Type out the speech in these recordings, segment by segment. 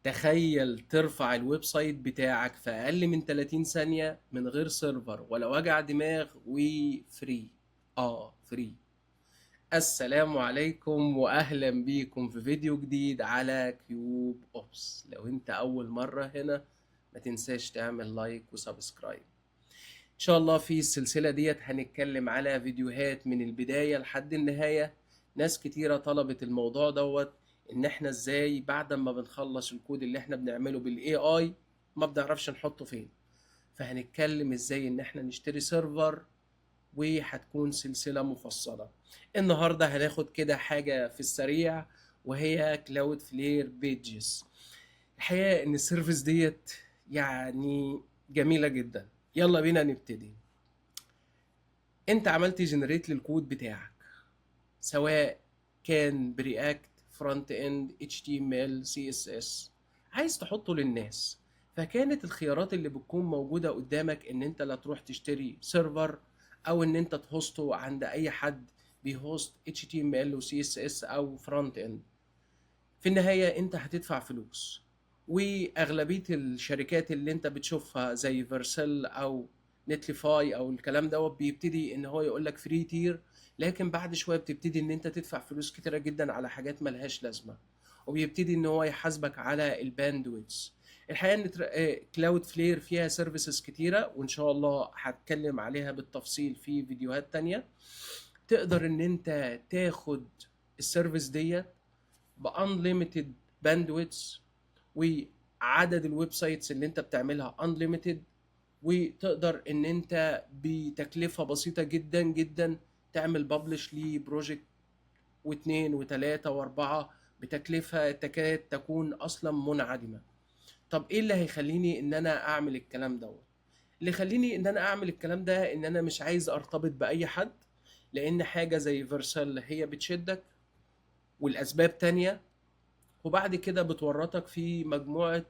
تخيل ترفع الويب سايت بتاعك في اقل من 30 ثانية من غير سيرفر ولا وجع دماغ وفري. فري. السلام عليكم واهلا بيكم في فيديو جديد على كيوب اوبس. لو انت اول مرة هنا ما تنساش تعمل لايك وسبسكرايب. ان شاء الله في السلسلة ديت هنتكلم على فيديوهات من البداية لحد النهاية. ناس كتيرة طلبت الموضوع دوت، ان احنا ازاي بعد ما بنخلص الكود اللي احنا بنعمله بالاي اي ما بنعرفش نحطه فين. فهنتكلم ازاي ان احنا نشتري سيرفر، وهتكون سلسلة مفصلة. النهاردة هناخد كده حاجة في السريع، وهي كلاود فلير بيجز. الحقيقة ان السيرفيس ديت يعني جميلة جدا. يلا بينا نبتدي. انت عملت جنريت للكود بتاعك، سواء كان برياكت، فرونت اند، اتش تي ام ال، سي اس اس، عايز تحطه للناس. فكانت الخيارات اللي بتكون موجودة قدامك ان انت لا تروح تشتري سيرفر، او ان انت تهوسته عند اي حد بيهوست اتش تي ام ال وسي اس اس او فرونت اند. في النهاية انت هتدفع فلوس. واغلبية الشركات اللي انت بتشوفها زي فيرسل او نتليفاي او الكلام دوت بيبتدي ان هو يقول لك فري تير، لكن بعد شوية بتبتدي ان انت تدفع فلوس كتيرة جدا على حاجات ملهاش لازمة، وبيبتدي ان هو يحاسبك على الباندويتس. الحقيقة ان كلاود فلير فيها سيرفيسز كتيرة، وان شاء الله هتكلم عليها بالتفصيل في فيديوهات تانية. تقدر ان انت تاخد السيرفيس ديت بانليميتد باندويتس، وعدد الويب سايتس اللي انت بتعملها انليميتد، وتقدر ان انت بتكلفة بسيطة جدا جدا تعمل ببلش لبروجكت واثنين وثلاثة واربعة بتكلفة تكاد تكون اصلا منعدمة. طب ايه اللي هيخليني ان انا اعمل الكلام دوت؟ اللي يخليني ان انا اعمل الكلام ده ان انا مش عايز ارتبط باي حد، لان حاجة زي فيرسال هي بتشدك، والاسباب تانية، وبعد كده بتورطك في مجموعة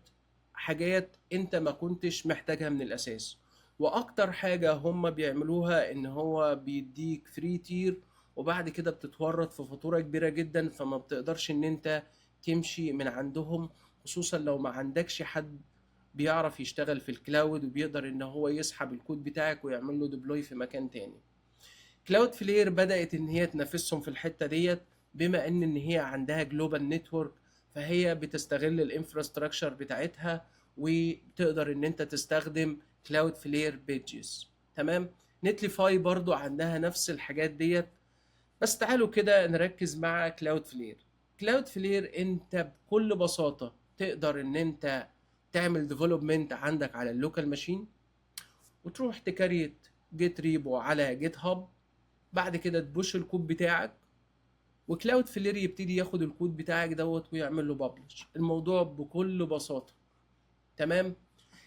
حاجات انت ما كنتش محتاجها من الاساس. واكتر حاجة هم بيعملوها ان هو بيديك فري تير، وبعد كده بتتورط في فاتورة كبيرة جدا، فما بتقدرش ان انت تمشي من عندهم، خصوصا لو ما عندكش حد بيعرف يشتغل في الكلاود وبيقدر ان هو يسحب الكود بتاعك ويعمل له ديبلوي في مكان تاني. كلاود فلير بدأت إن هي تنافسهم في الحتة ديت، بما إن هي عندها جلوبال نتورك، فهي بتستغل الانفراستراكشر بتاعتها، وتقدر إن أنت تستخدم كلاود فلير بيجز. تمام. نتليفاي برضو عندها نفس الحاجات ديت. بس تعالوا كده نركز مع كلاود فلير. كلاود فلير أنت بكل بساطة تقدر إن أنت تعمل ديفلوبمنت عندك على اللوكال ماشين، وتروح تكريت جيت ريبو على جيت هاب، بعد كده تبوش الكود بتاعك، وكلاود فلير يبتدي ياخد الكود بتاعك دوت ويعمل له ببلش. الموضوع بكل بساطة. تمام.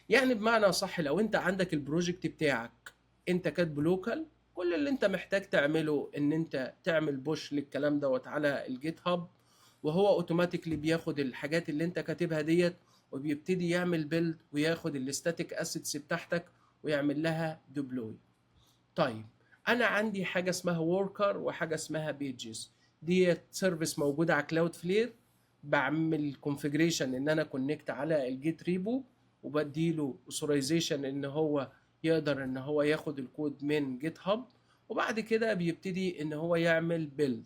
يعني بمعنى صح، لو انت عندك البروجكت بتاعك انت كاتبه لوكال، كل اللي انت محتاج تعمله ان انت تعمل بوش للكلام دوت على الجيت هاب، وهو اوتوماتيكلي بياخد الحاجات اللي انت كاتبها ديت، وبيبتدي يعمل بيلد وياخد الاستاتيك اسيتس بتاعتك ويعمل لها ديبلوي. طيب، انا عندي حاجه اسمها وركر وحاجه اسمها بيجز. دي سيرفيس موجوده على كلاود فلير. بعمل كونفيجريشن ان انا كونكت على الجيت ريبو، وبديله اوثورايزيشن ان هو يقدر ان هو ياخد الكود من جيت هاب، وبعد كده بيبتدي ان هو يعمل بيلد.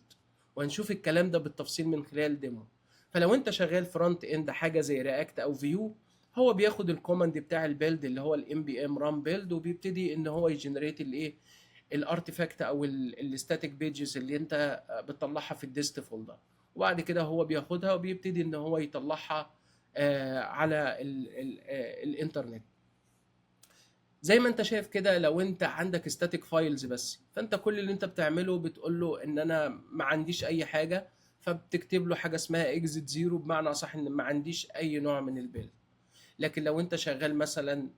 وهنشوف الكلام ده بالتفصيل من خلال ديمو. فلو انت شغال فرونت اند حاجه زي رياكت او فيو، هو بياخد الكوماند بتاع البيلد اللي هو الام بي ام ران بيلد، وبيبتدي ان هو يجنريت الايه، الارتيفاكت او الستاتيك بيجز اللي انت بتطلعها في الديست فولدر. وبعد كده هو بياخدها وبيبتدي ان هو يطلعها على الانترنت. زي ما انت شايف كده، لو انت عندك ستاتيك فايلز بس، فانت كل اللي انت بتعمله بتقول له ان انا ما عنديش اي حاجه، فبتكتب له حاجه اسمها اكزيت زيرو، بمعنى صح ان ما عنديش اي نوع من البيلد. لكن لو انت شغال مثلا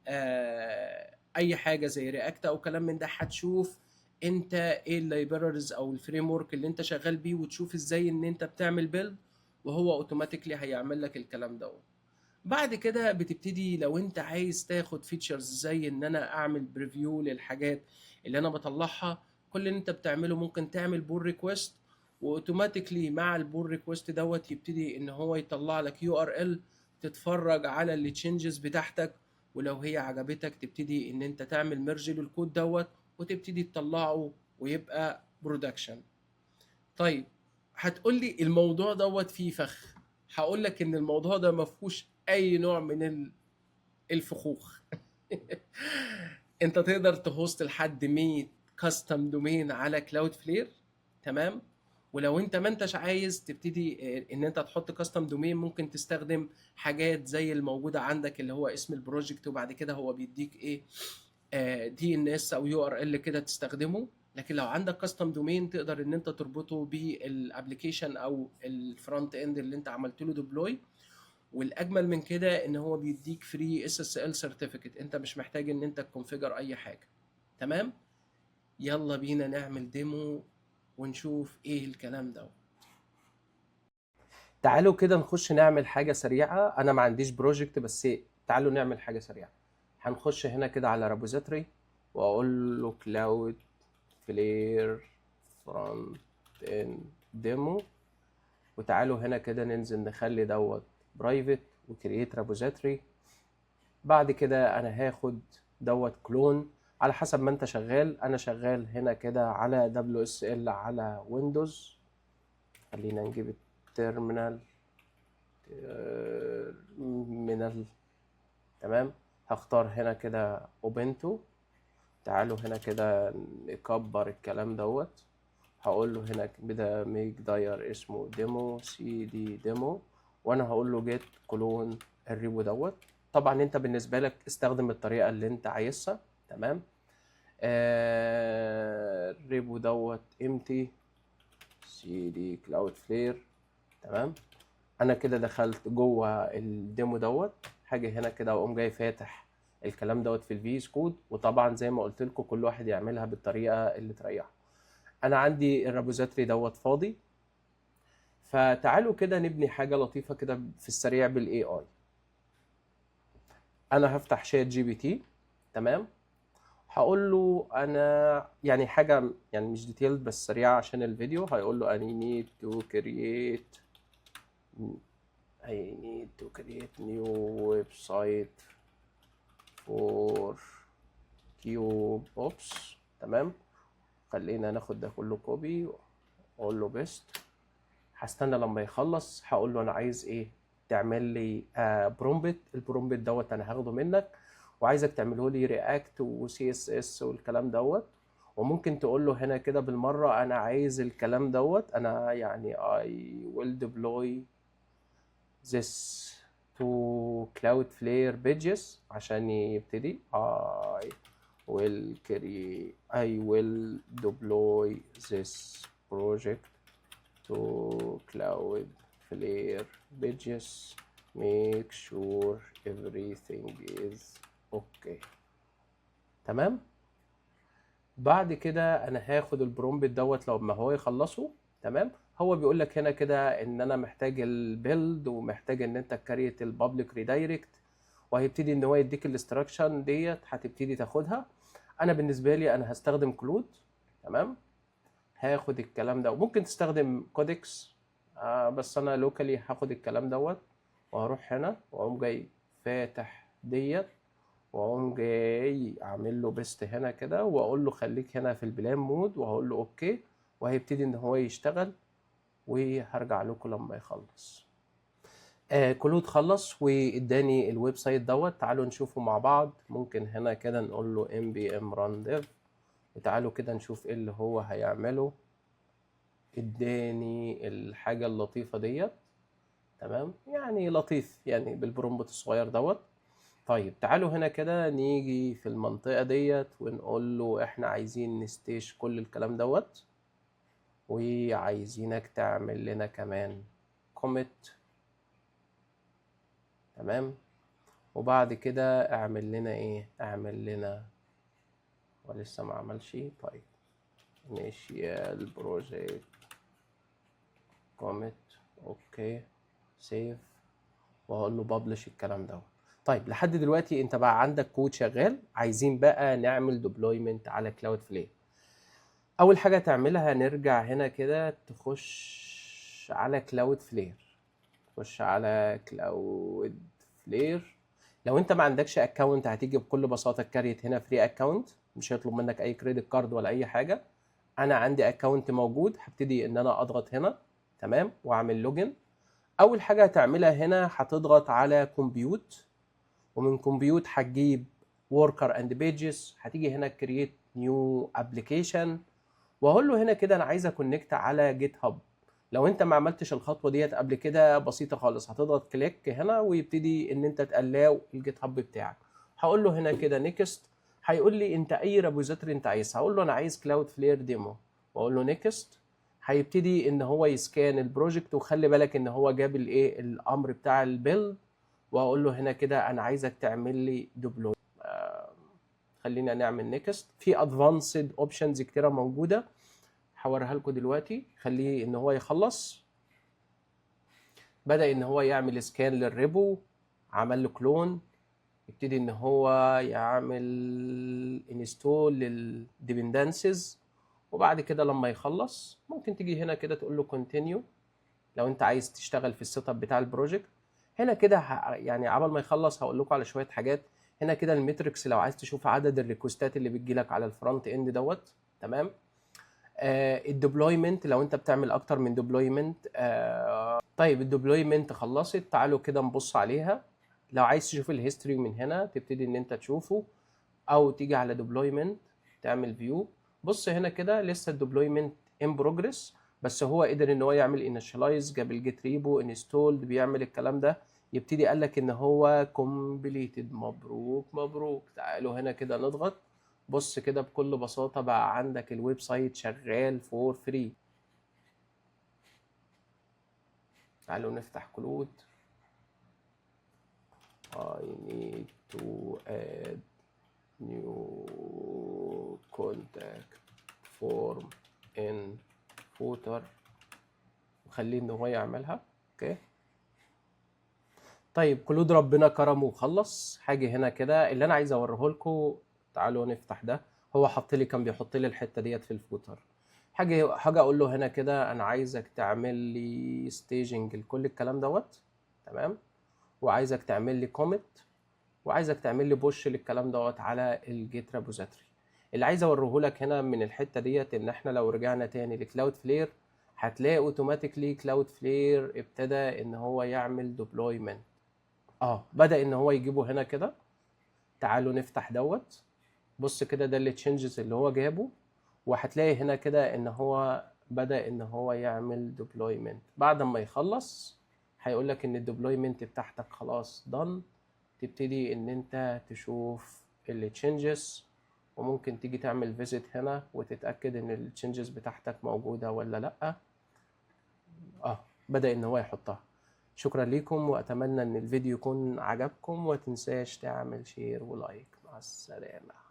اي حاجه زي رياكت او كلام من ده، هتشوف انت ايه اللايبراريز او الفريم ورك اللي انت شغال بيه، وتشوف ازاي ان انت بتعمل بيلد، وهو اوتوماتيكلي هيعمل لك الكلام دوت. بعد كده بتبتدي لو انت عايز تاخد فيتشرز زي ان انا اعمل بريفيو للحاجات اللي انا بطلعها، كل اللي انت بتعمله ممكن تعمل بول ريكويست، واوتوماتيكلي مع البول ريكويست دوت يبتدي ان هو يطلع لك يو ار ال، تتفرج على التشنجز بتاعتك، ولو هي عجبتك تبتدي ان انت تعمل ميرج للكود دوت وتبتدي تطلعه ويبقى برودكشن. طيب هتقولي الموضوع دوت فيه فخ. هقول لك ان الموضوع ده ما فيهوش اي نوع من الفخوخ. انت تقدر تهوست لحد 100 كاستم دومين على كلاود فلير، تمام. ولو انت ما انتش عايز تبتدي ان انت تحط كاستم دومين، ممكن تستخدم حاجات زي الموجوده عندك اللي هو اسم البروجكت، وبعد كده هو بيديك ايه، دي ان اس او يو ار ال كده تستخدمه. لكن لو عندك كاستم دومين تقدر ان انت تربطه بالابلكيشن او الفرونت اند اللي انت عملت له ديبلوي. والاجمل من كده ان هو بيديك فري اس اس ال سيرتيفيكت، انت مش محتاج ان انت تكونفيجر اي حاجه. تمام. يلا بينا نعمل ديمو ونشوف ايه الكلام ده. تعالوا كده نخش نعمل حاجه سريعه. انا ما عنديش بروجكت، بس تعالوا نعمل حاجه سريعه. هنخش هنا كده على رابوزيتري واقول له كلاود فلير فرونت اند ديمو، وتعالوا هنا كده ننزل نخلي دوت برايفت وكرييت رابوزيتري. بعد كده انا هاخد دوت كلون على حسب ما انت شغال. انا شغال هنا كده على WSL على ويندوز. خلينا نجيب التيرمينال. تيرمينال، تمام. هختار هنا كده اوبنتو. تعالوا هنا كده نكبر الكلام دوت. هقول له هنا كده ميك داير اسمه ديمو سي دي ديمو، وانا هقول له جيت كلون الريبو دوت. طبعا انت بالنسبه لك استخدم الطريقه اللي انت عايزها، تمام. الريبو دوت امتي سي دي كلاود فلير، تمام. انا كده دخلت جوه الديمو دوت. هاجي هنا كده واقوم جاي فاتح الكلام دوت في الفي اس كود. وطبعا زي ما قلت لكم كل واحد يعملها بالطريقه اللي تريحه. انا عندي الرابوزاتري دوت فاضي، فتعالوا كده نبني حاجه لطيفه كده في السريع بالاي اي. انا هفتح شات جي بي تي، تمام. هقول له انا يعني حاجه يعني مش ديتيلد بس سريعه عشان الفيديو. هيقول له I need to create new website for QBox، تمام. خلينا ناخد ده كله كوبي، اقول له بيست. هستنى لما يخلص. هقول له انا عايز ايه، تعمل لي برومبت. البرومبت دوت انا هاخده منك، وعايزك تعمله لي رياكت وسي اس اس والكلام دوت. وممكن تقول له هنا كده بالمره انا عايز الكلام دوت. انا يعني I will deploy this to Cloudflare pages عشان يبتدي. I will deploy this project to Cloudflare pages. Make sure everything is okay. تمام. بعد كده انا هاخد البرومبت دوت لو ما هو يخلصه، تمام. هو بيقول لك هنا كده ان انا محتاج البيلد ومحتاج ان انت كريت البابليك ريدايركت، وهيبتدي ان هو يديك الاستراكشن ديت هتبتدي تاخدها. انا بالنسبه لي انا هستخدم كلود، تمام. هاخد الكلام ده، وممكن تستخدم كودكس، بس انا لوكالي هاخد الكلام دوت وهروح هنا واقوم جاي فاتح ديت، واقوم جاي اعمل له بيست هنا كده واقول له خليك هنا في البلان مود، وهقول له اوكي. وهيبتدي ان هو يشتغل، وهرجع لكم لما يخلص. كلود خلص واداني الويب سايت دوت. تعالوا نشوفه مع بعض. ممكن هنا كده نقول له npm run dev، وتعالوا كده نشوف ايه اللي هو هيعمله. اداني الحاجة اللطيفة ديت، تمام. يعني لطيف يعني بالبرومبت الصغير دوت. طيب تعالوا هنا كده نيجي في المنطقة ديت ونقول له احنا عايزين نستيش كل الكلام دوت، وعايزينك تعمل لنا كمان commit، تمام. وبعد كده اعمل لنا ايه، اعمل لنا، ولسه ما عملش. طيب initial project commit، اوكي سيف، وهقول له publish الكلام دوت. طيب لحد دلوقتي انت بقى عندك كود شغال. عايزين بقى نعمل deployment على كلاود فلير. اول حاجه تعملها نرجع هنا كده تخش على كلاود فلير، تخش على كلاود فلير. لو انت ما عندكش اكونت هتيجي بكل بساطه كاريت هنا فري اكونت، مش هيطلب منك اي كريدت كارد ولا اي حاجه. انا عندي اكونت موجود، هبتدي ان انا اضغط هنا تمام واعمل لوجن. اول حاجه هتعملها هنا هتضغط على كومبيوت، ومن كومبيوت هتجيب worker and pages، هتيجي هنا create new application، وهقول له هنا كده انا عايز اكونكت على جيت هاب. لو انت ما عملتش الخطوه ديت قبل كده بسيطه خالص، هتضغط كليك هنا ويبتدي ان انت تقلاو الجيت هاب بتاعك. هقول له هنا كده نيكست، هيقول لي انت اي ريبوزيتوري انت عايزها، هقول له انا عايز كلاود فلير ديمو، واقول له نيكست. هيبتدي ان هو يسكان البروجكت، وخلي بالك ان هو جاب الايه الامر بتاع البيلد، واقول له هنا كده انا عايزك تعمل لي ديبلوي. خلينا نعمل نيكست. في ادفانسد اوبشنز كتيره موجوده هوريها لكم دلوقتي. خليه ان هو يخلص. بدأ ان هو يعمل سكان للريبو، عمل له كلون، يبتدي ان هو يعمل انستول للديبندنسز، وبعد كده لما يخلص ممكن تيجي هنا كده تقول له كونتينيو لو انت عايز تشتغل في السيت اب بتاع البروجكت. هنا كده يعني عبال ما يخلص هقول لكم على شويه حاجات. هنا كده الميتريكس لو عايز تشوف عدد الريكوستات اللي بتجيلك على الفرونت اند دوت تمام. الديبلويمنت لو انت بتعمل اكتر من ديبلويمنت. طيب الديبلويمنت خلصت، تعالوا كده نبص عليها. لو عايز تشوف الهيستوري من هنا تبتدي ان انت تشوفه، او تيجي على ديبلويمنت تعمل فيو. بص هنا كده لسه الديبلويمنت ان بروجريس، بس هو قدر ان هو يعمل انيشاليز، جاب الجيت ريبو انستولد، بيعمل الكلام ده. يبتدي قال لك ان هو كومبليتد. مبروك مبروك. تعالوا هنا كده نضغط. بص كده بكل بساطة بقى عندك الويب سايت شغال فور فري. تعالوا نفتح كلود. I need to add new contact form in footer، وخليه ان هو يعملها. اوكي طيب كلود ربنا كرمه وخلص. حاجه هنا كده اللي انا عايز اوريه لكم. تعالوا نفتح ده. هو حط لي كان بيحط لي الحته ديت في الفوتر. حاجه اقول له هنا كده انا عايزك تعمل لي staging لكل الكلام دوت تمام، وعايزك تعمل لي كوميت، وعايزك تعمل لي بوش للكلام دوت على الجيت ريبوزيتوري. اللي عايز اوريه لك هنا من الحته ديت ان احنا لو رجعنا تاني لكلاود فلير هتلاقي اوتوماتيكلي كلاود فلير ابتدى ان هو يعمل ديبلويمنت. بدأ ان هو يجيبه هنا كده. تعالوا نفتح دوت. بص كده ده اللي تشينجز اللي هو جابه، وهتلاقي هنا كده ان هو بدأ ان هو يعمل ديبلويمنت. بعد ما يخلص هيقول لك ان الديبلويمنت بتاعتك خلاص done. تبتدي ان انت تشوف اللي تشينجز، وممكن تيجي تعمل فيزيت هنا وتتأكد ان التشينجز بتاعتك موجودة ولا لأ. بدأ ان هو يحطها. شكرا لكم، واتمنى ان الفيديو يكون عجبكم، ومتنساش تعمل شير ولايك. مع السلامة.